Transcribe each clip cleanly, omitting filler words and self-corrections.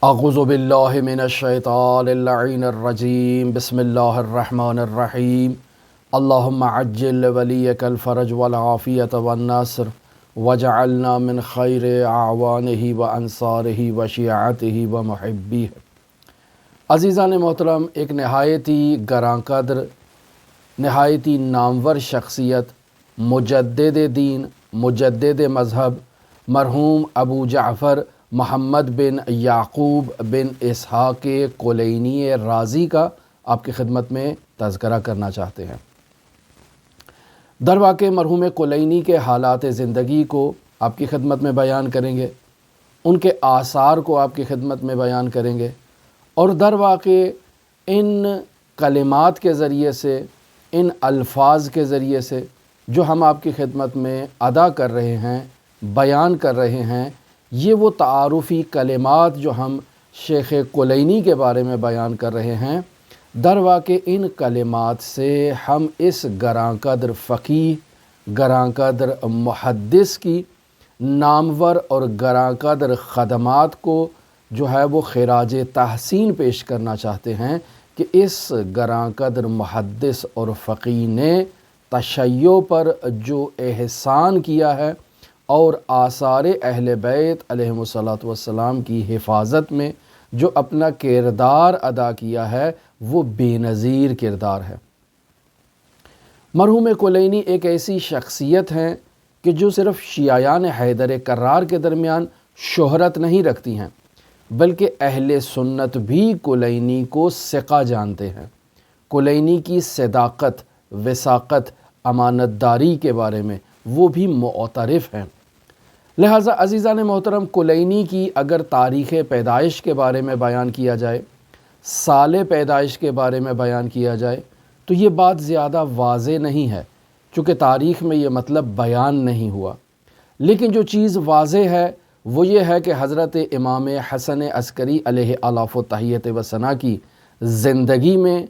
اعوذ باللہ من الشیطان اللعین الرجیم بسم اللہ الرحمن الرحیم اللہم عجل ولیک الفرج والعافیت والنصر وجعلنا من خیر اعوانہ وانصارہ وشیعتہ ومحبیہ۔ عزیزان محترم، ایک نہایتی گراں قدر، نہایتی نامور شخصیت، مجدد دین، مجدد مذہب، مرحوم ابو جعفر محمد بن یعقوب بن اسحاق کلینی رازی کا آپ کی خدمت میں تذکرہ کرنا چاہتے ہیں۔ در واقع مرحوم کلینی کے حالات زندگی کو آپ کی خدمت میں بیان کریں گے، ان کے آثار کو آپ کی خدمت میں بیان کریں گے، اور در واقع ان کلمات کے ذریعے سے، ان الفاظ کے ذریعے سے جو ہم آپ کی خدمت میں ادا کر رہے ہیں، بیان کر رہے ہیں، یہ وہ تعارفی کلمات جو ہم شیخ کلینی کے بارے میں بیان کر رہے ہیں، در واقع ان کلمات سے ہم اس گراں قدر فقیہ، گراں قدر محدث کی نامور اور گراں قدر خدمات کو جو ہے وہ خراج تحسین پیش کرنا چاہتے ہیں کہ اس گراں قدر محدث اور فقیہ نے تشیع پر جو احسان کیا ہے اور آثار اہل بیت علیہم الصلاۃ کی حفاظت میں جو اپنا کردار ادا کیا ہے، وہ بے نظیر کردار ہے۔ مرحوم کلینی ایک ایسی شخصیت ہیں کہ جو صرف شیعیان حیدر کرار کے درمیان شہرت نہیں رکھتی ہیں، بلکہ اہل سنت بھی کلینی کو ثقہ جانتے ہیں۔ کلینی کی صداقت، وثاقت، امانت داری کے بارے میں وہ بھی معترف ہیں۔ لہٰذا عزیزان محترم، کلینی کی اگر تاریخ پیدائش کے بارے میں بیان کیا جائے، سال پیدائش کے بارے میں بیان کیا جائے، تو یہ بات زیادہ واضح نہیں ہے، چونکہ تاریخ میں یہ مطلب بیان نہیں ہوا۔ لیکن جو چیز واضح ہے وہ یہ ہے کہ حضرت امام حسن عسکری علیہ الاف و تحیت و ثنا کی زندگی میں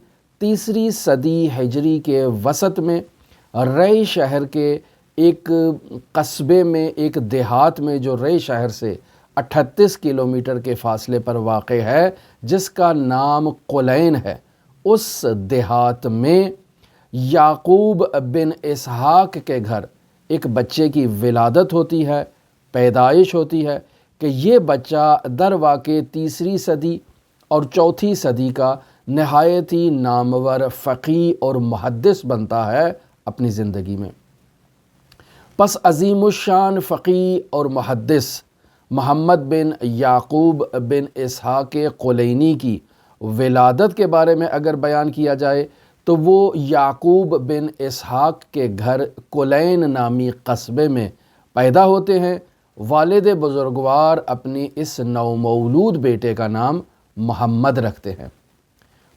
3 صدی ہجری کے وسط میں رے شہر کے ایک قصبے میں، ایک دیہات میں جو رے شہر سے 38 کلومیٹر کے فاصلے پر واقع ہے، جس کا نام قلین ہے، اس دیہات میں یعقوب بن اسحاق کے گھر ایک بچے کی ولادت ہوتی ہے، پیدائش ہوتی ہے کہ یہ بچہ در واقع 3 صدی اور 4 صدی کا نہایت ہی نامور فقیہ اور محدث بنتا ہے اپنی زندگی میں۔ پس عظیم الشان فقیہ اور محدث محمد بن یعقوب بن اسحاق کلینی کی ولادت کے بارے میں اگر بیان کیا جائے تو وہ یعقوب بن اسحاق کے گھر کلین نامی قصبے میں پیدا ہوتے ہیں۔ والد بزرگوار اپنی اس نومولود بیٹے کا نام محمد رکھتے ہیں۔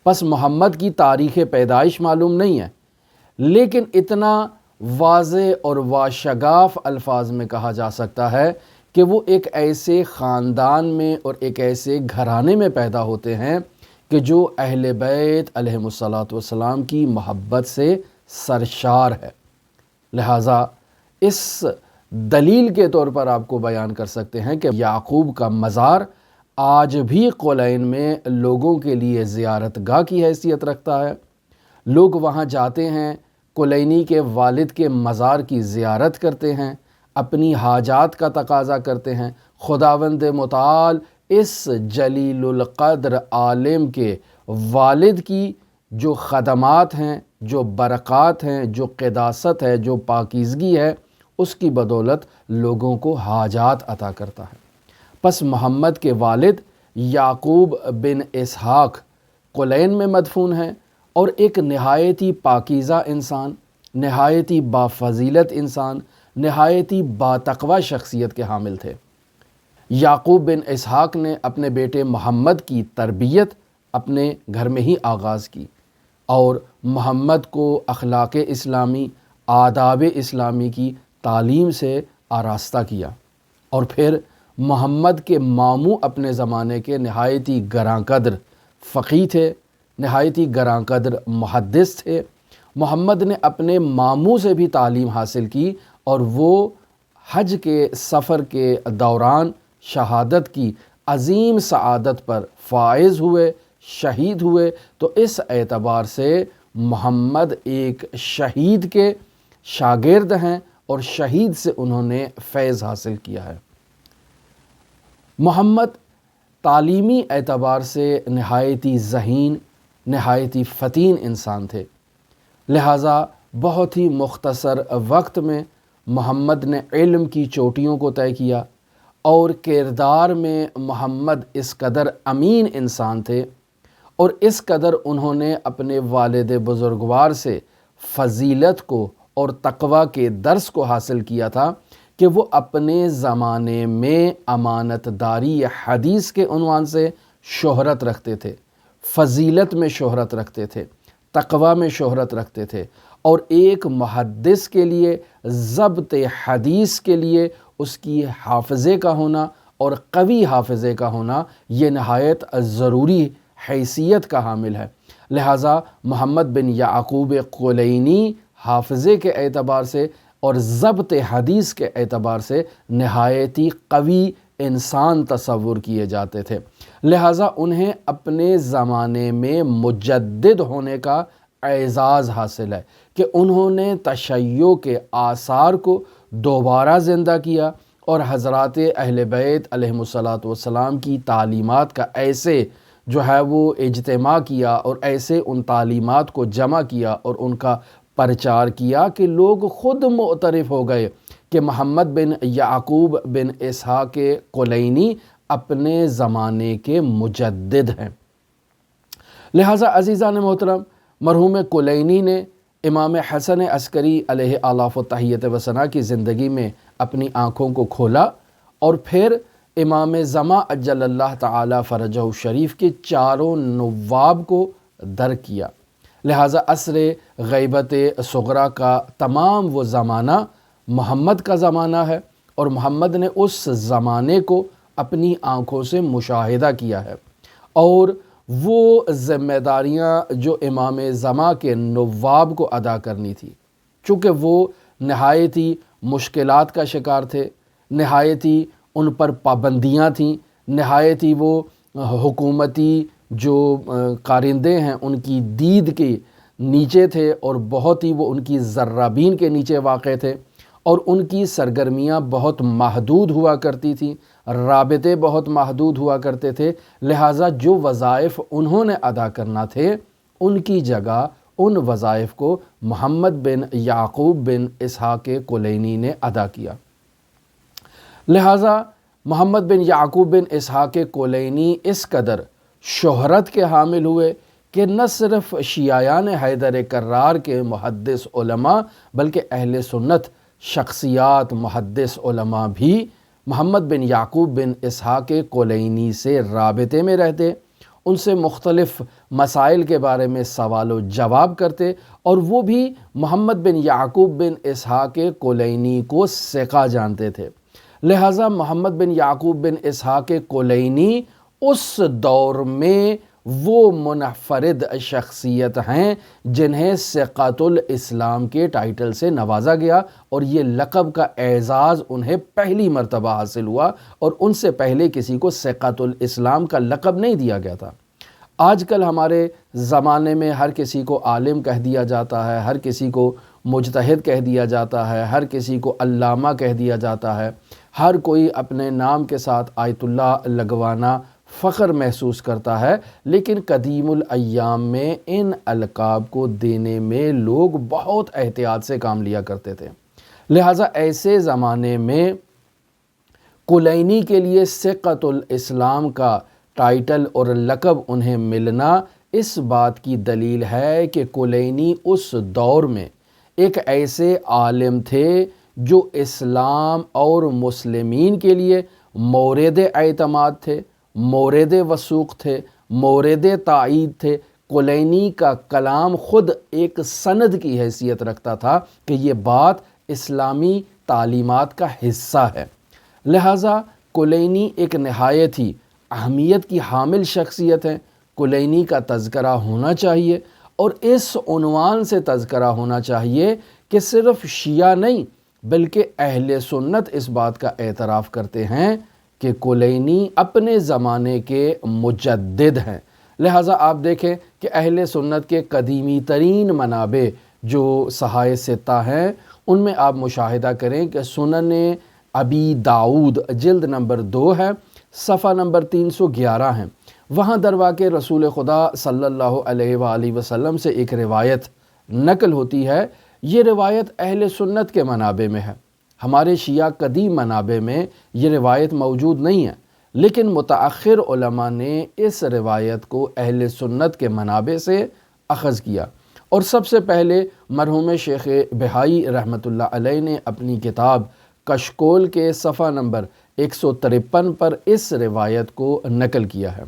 پس محمد کی تاریخ پیدائش معلوم نہیں ہے، لیکن اتنا واضح اور واشگاف الفاظ میں کہا جا سکتا ہے کہ وہ ایک ایسے خاندان میں اور ایک ایسے گھرانے میں پیدا ہوتے ہیں کہ جو اہل بیت علیہم الصلاۃ کی محبت سے سرشار ہے۔ لہٰذا اس دلیل کے طور پر آپ کو بیان کر سکتے ہیں کہ یعقوب کا مزار آج بھی قلین میں لوگوں کے لیے زیارت گاہ کی حیثیت رکھتا ہے۔ لوگ وہاں جاتے ہیں، کلینی کے والد کے مزار کی زیارت کرتے ہیں، اپنی حاجات کا تقاضا کرتے ہیں۔ خداوند متعال اس جلیل القدر عالم کے والد کی جو خدمات ہیں، جو برکات ہیں، جو قداست ہے، جو پاکیزگی ہے، اس کی بدولت لوگوں کو حاجات عطا کرتا ہے۔ پس محمد کے والد یعقوب بن اسحاق قلین میں مدفون ہیں اور ایک نہایت ہی پاکیزہ انسان، نہایت ہی بافضیلت انسان، نہایت ہی باتقوی شخصیت کے حامل تھے۔ یعقوب بن اسحاق نے اپنے بیٹے محمد کی تربیت اپنے گھر میں ہی آغاز کی اور محمد کو اخلاق اسلامی، آداب اسلامی کی تعلیم سے آراستہ کیا، اور پھر محمد کے ماموں اپنے زمانے کے نہایت ہی گراں قدر فقیہ تھے، نہایت ہی گراں قدر محدث تھے۔ محمد نے اپنے ماموں سے بھی تعلیم حاصل کی اور وہ حج کے سفر کے دوران شہادت کی عظیم سعادت پر فائز ہوئے، شہید ہوئے، تو اس اعتبار سے محمد ایک شہید کے شاگرد ہیں اور شہید سے انہوں نے فیض حاصل کیا ہے۔ محمد تعلیمی اعتبار سے نہایتی ذہین، نہایتی فتین انسان تھے، لہٰذا بہت ہی مختصر وقت میں محمد نے علم کی چوٹیوں کو طے کیا، اور کردار میں محمد اس قدر امین انسان تھے اور اس قدر انہوں نے اپنے والد بزرگوار سے فضیلت کو اور تقوی کے درس کو حاصل کیا تھا کہ وہ اپنے زمانے میں امانت داری حدیث کے عنوان سے شہرت رکھتے تھے، فضیلت میں شہرت رکھتے تھے، تقوی میں شہرت رکھتے تھے، اور ایک محدث کے لیے، ضبط حدیث کے لیے اس کی حافظے کا ہونا اور قوی حافظے کا ہونا یہ نہایت ضروری حیثیت کا حامل ہے۔ لہٰذا محمد بن یعقوب کلینی حافظے کے اعتبار سے اور ضبط حدیث کے اعتبار سے نہایتی قوی انسان تصور کیے جاتے تھے، لہٰذا انہیں اپنے زمانے میں مجدد ہونے کا اعزاز حاصل ہے کہ انہوں نے تشیع کے آثار کو دوبارہ زندہ کیا اور حضرات اہل بیت علیہم الصلاۃ کی تعلیمات کا ایسے جو ہے وہ اجتماع کیا اور ایسے ان تعلیمات کو جمع کیا اور ان کا پرچار کیا کہ لوگ خود معترف ہو گئے کہ محمد بن یعقوب بن اسحاق کلینی اپنے زمانے کے مجدد ہیں۔ لہٰذا عزیزان محترم، مرحوم کلینی نے امام حسن عسکری علیہ آلاف و تحیت و ثنا کی زندگی میں اپنی آنکھوں کو کھولا اور پھر امام زمان عجل اللہ تعالی فرجہ الشریف کے چاروں نواب کو درک کیا، لہٰذا عصر غیبت صغریٰ کا تمام وہ زمانہ محمد کا زمانہ ہے اور محمد نے اس زمانے کو اپنی آنکھوں سے مشاہدہ کیا ہے، اور وہ ذمہ داریاں جو امام زمان کے نواب کو ادا کرنی تھی، چونکہ وہ نہایتی مشکلات کا شکار تھے، نہایتی ان پر پابندیاں تھیں، نہایتی وہ حکومتی جو کارندے ہیں ان کی دید کے نیچے تھے اور بہت ہی وہ ان کی ذرابین کے نیچے واقع تھے، اور ان کی سرگرمیاں بہت محدود ہوا کرتی تھیں، رابطے بہت محدود ہوا کرتے تھے، لہٰذا جو وظائف انہوں نے ادا کرنا تھے ان کی جگہ ان وظائف کو محمد بن یعقوب بن اسحاق کلینی نے ادا کیا۔ لہٰذا محمد بن یعقوب بن اسحاق کلینی اس قدر شہرت کے حامل ہوئے کہ نہ صرف شیعیان حیدر کرار کے محدث علماء بلکہ اہل سنت شخصیات محدث علماء بھی محمد بن یعقوب بن اسحاق کلینی سے رابطے میں رہتے، ان سے مختلف مسائل کے بارے میں سوال و جواب کرتے، اور وہ بھی محمد بن یعقوب بن اسحاق کلینی کو ثقہ جانتے تھے۔ لہٰذا محمد بن یعقوب بن اسحاق کلینی اس دور میں وہ منفرد شخصیت ہیں جنہیں ثقۃ الاسلام کے ٹائٹل سے نوازا گیا، اور یہ لقب کا اعزاز انہیں پہلی مرتبہ حاصل ہوا، اور ان سے پہلے کسی کو ثقۃ الاسلام کا لقب نہیں دیا گیا تھا۔ آج کل ہمارے زمانے میں ہر کسی کو عالم کہہ دیا جاتا ہے، ہر کسی کو مجتہد کہہ دیا جاتا ہے، ہر کسی کو علامہ کہہ دیا جاتا ہے، ہر کوئی اپنے نام کے ساتھ آیت اللہ لگوانا فخر محسوس کرتا ہے، لیکن قدیم الایام میں ان القاب کو دینے میں لوگ بہت احتیاط سے کام لیا کرتے تھے۔ لہٰذا ایسے زمانے میں کلینی کے لیے ثقۃ الاسلام کا ٹائٹل اور لقب انہیں ملنا اس بات کی دلیل ہے کہ کلینی اس دور میں ایک ایسے عالم تھے جو اسلام اور مسلمین کے لیے مورد اعتماد تھے، مورد وثوق تھے، مورد تائید تھے۔ کلینی کا کلام خود ایک سند کی حیثیت رکھتا تھا کہ یہ بات اسلامی تعلیمات کا حصہ ہے۔ لہٰذا کلینی ایک نہایت ہی اہمیت کی حامل شخصیت ہے، کلینی کا تذکرہ ہونا چاہیے، اور اس عنوان سے تذکرہ ہونا چاہیے کہ صرف شیعہ نہیں بلکہ اہل سنت اس بات کا اعتراف کرتے ہیں کہ کلینی اپنے زمانے کے مجدد ہیں۔ لہٰذا آپ دیکھیں کہ اہل سنت کے قدیمی ترین منابع جو صحائح ستہ ہیں ان میں آپ مشاہدہ کریں کہ سنن ابی داؤد جلد نمبر 2 ہے، صفحہ نمبر 311 ہے۔ وہاں درواقع رسول خدا صلی اللہ علیہ وآلہ وسلم سے ایک روایت نقل ہوتی ہے۔ یہ روایت اہل سنت کے منابع میں ہے، ہمارے شیعہ قدیم منابع میں یہ روایت موجود نہیں ہے، لیکن متأخر علماء نے اس روایت کو اہل سنت کے منابع سے اخذ کیا، اور سب سے پہلے مرحوم شیخ بہائی رحمۃ اللہ علیہ نے اپنی کتاب کشکول کے صفحہ نمبر 153 پر اس روایت کو نقل کیا ہے۔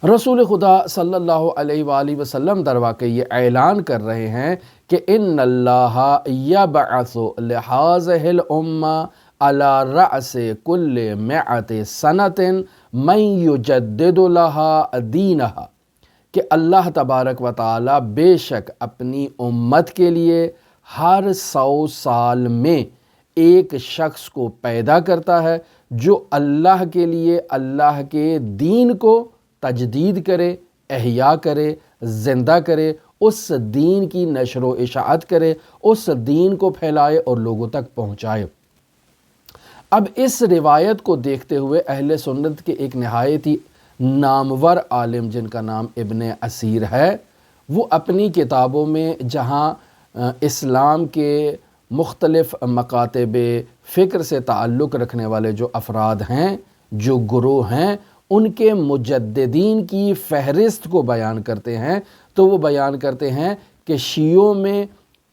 رسول خدا صلی اللہ علیہ وآلہ وسلم درواقع یہ اعلان کر رہے ہیں کہ ان اللہ یبعث لہذہ الامہ علی رأس کل مئۃ سنۃ من یجدد لہا دینہا، کہ اللہ تبارک و تعالی بے شک اپنی امت کے لیے ہر 100 سال میں ایک شخص کو پیدا کرتا ہے جو اللہ کے لیے اللہ کے دین کو تجدید کرے، احیاء کرے، زندہ کرے، اس دین کی نشر و اشاعت کرے، اس دین کو پھیلائے اور لوگوں تک پہنچائے۔ اب اس روایت کو دیکھتے ہوئے اہل سنت کے ایک نہایت ہی نامور عالم جن کا نام ابن اسیر ہے، وہ اپنی کتابوں میں جہاں اسلام کے مختلف مکاتب فکر سے تعلق رکھنے والے جو افراد ہیں، جو گروہ ہیں، ان کے مجددین کی فہرست کو بیان کرتے ہیں، تو وہ بیان کرتے ہیں کہ شیعوں میں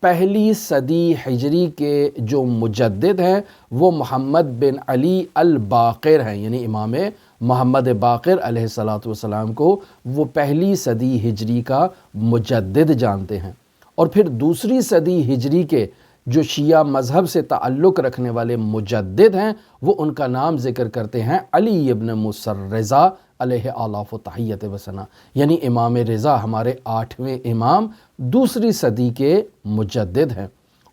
پہلی صدی ہجری کے جو مجدد ہیں وہ محمد بن علی الباقر ہیں، یعنی امام محمد باقر علیہ السلام کو وہ پہلی صدی ہجری کا مجدد جانتے ہیں۔ اور پھر دوسری صدی ہجری کے جو شیعہ مذہب سے تعلق رکھنے والے مجدد ہیں وہ ان کا نام ذکر کرتے ہیں علی ابن موسی رضا علیہ آلاف و تحیت و ثنا، یعنی امام رضا ہمارے 8ویں امام دوسری صدی کے مجدد ہیں۔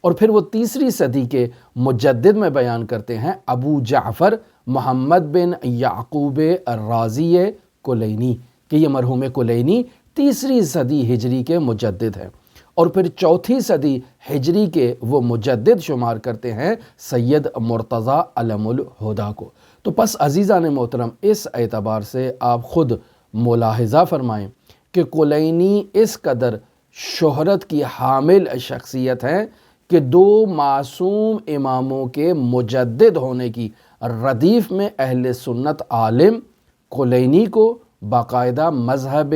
اور پھر وہ تیسری صدی کے مجدد میں بیان کرتے ہیں ابو جعفر محمد بن یعقوب الرازی کلینی، کہ یہ مرحوم کلینی تیسری صدی ہجری کے مجدد ہیں۔ اور پھر چوتھی صدی ہجری کے وہ مجدد شمار کرتے ہیں سید مرتضیٰ علم الہدیٰ کو۔ تو پس عزیزان محترم، اس اعتبار سے آپ خود ملاحظہ فرمائیں کہ کلینی اس قدر شہرت کی حامل شخصیت ہیں کہ 2 معصوم اماموں کے مجدد ہونے کی ردیف میں اہل سنت عالم کلینی کو باقاعدہ مذہب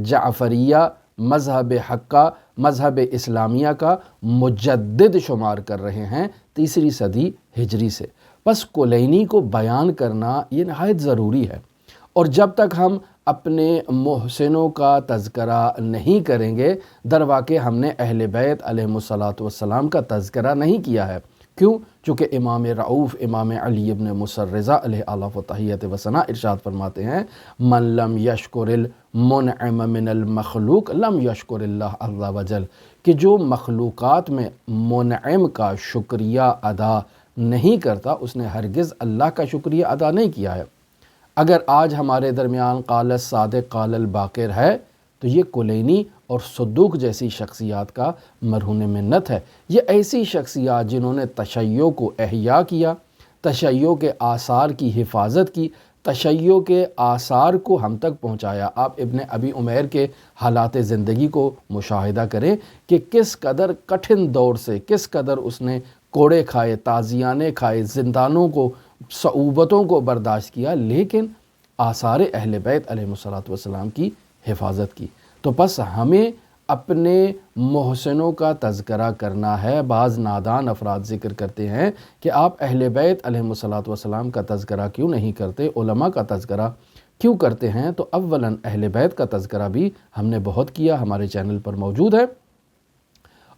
جعفریہ، مذہب حقہ، مذہب اسلامیہ کا مجدد شمار کر رہے ہیں تیسری صدی ہجری سے۔ بس کلینی کو بیان کرنا یہ نہایت ضروری ہے، اور جب تک ہم اپنے محسنوں کا تذکرہ نہیں کریں گے درواقع ہم نے اہل بیت علیہم السلام کا تذکرہ نہیں کیا ہے۔ کیوں؟ چونکہ امام رعوف امام علی ابن موسی رضا علیہ آلاف و تحیت و ثنا ارشاد فرماتے ہیں من لم یشکر المنعم من المخلوق لم یشکر اللہ عز وجل، کہ جو مخلوقات میں منعم کا شکریہ ادا نہیں کرتا اس نے ہرگز اللہ کا شکریہ ادا نہیں کیا ہے۔ اگر آج ہمارے درمیان قال الصادق قال الباقر ہے تو یہ کلینی اور صدوق جیسی شخصیات کا مرہون منت ہے۔ یہ ایسی شخصیات جنہوں نے تشیع کو احیاء کیا، تشیع کے آثار کی حفاظت کی، تشیع کے آثار کو ہم تک پہنچایا۔ آپ ابن ابی عمیر کے حالات زندگی کو مشاہدہ کریں کہ کس قدر کٹھن دور سے، کس قدر اس نے کوڑے کھائے، تازیانے کھائے، زندانوں کو، صعوبتوں کو برداشت کیا، لیکن آثار اہل بیت علیہ السلام کی حفاظت کی۔ تو پس ہمیں اپنے محسنوں کا تذکرہ کرنا ہے۔ بعض نادان افراد ذکر کرتے ہیں کہ آپ اہل بیت علیہ السلام کا تذکرہ کیوں نہیں کرتے، علماء کا تذکرہ کیوں کرتے ہیں؟ تو اولاً اہل بیت کا تذکرہ بھی ہم نے بہت کیا، ہمارے چینل پر موجود ہے،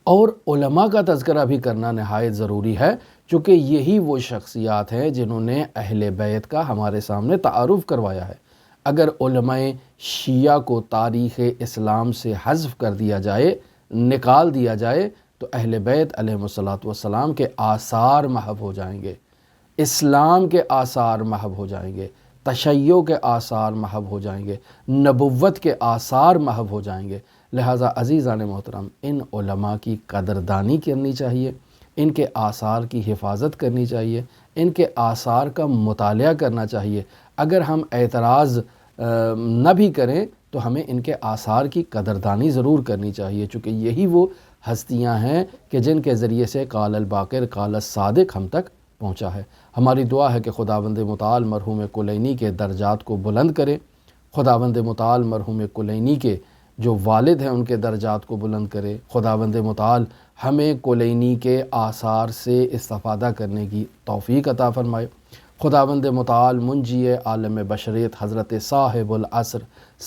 اور علماء کا تذکرہ بھی کرنا نہایت ضروری ہے، چونکہ یہی وہ شخصیات ہیں جنہوں نے اہل بیت کا ہمارے سامنے تعارف کروایا ہے۔ اگر علماء شیعہ کو تاریخ اسلام سے حذف کر دیا جائے، نکال دیا جائے، تو اہل بیت علیہ السلام کے آثار محو ہو جائیں گے۔ اسلام کے آثار محو ہو جائیں گے، تشیع کے آثار محو ہو جائیں گے، نبوت کے آثار محو ہو جائیں گے۔ لہٰذا عزیزان محترم، ان علماء کی قدردانی کرنی چاہیے، ان کے آثار کی حفاظت کرنی چاہیے، ان کے آثار کا مطالعہ کرنا چاہیے۔ اگر ہم اعتراض نہ بھی کریں تو ہمیں ان کے آثار کی قدردانی ضرور کرنی چاہیے، چونکہ یہی وہ ہستیاں ہیں کہ جن کے ذریعے سے قال الباقر قال الصادق ہم تک پہنچا ہے۔ ہماری دعا ہے کہ خداوند متعال مرحوم کلینی کے درجات کو بلند کرے، خداوند متعال مرحوم کلینی کے جو والد ہیں ان کے درجات کو بلند کرے، خداوند متعال ہمیں کلینی کے آثار سے استفادہ کرنے کی توفیق عطا فرمائے۔ خداوند متعال منجی عالم بشریت حضرت صاحب العصر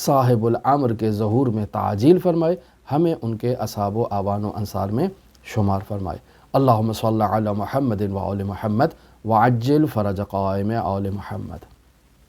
صاحب الامر کے ظہور میں تعجیل فرمائے، ہمیں ان کے اصحاب و اعوان و انصار میں شمار فرمائے۔ اللہم صلی علی محمد و آل محمد وعجل فرج قائم آل محمد۔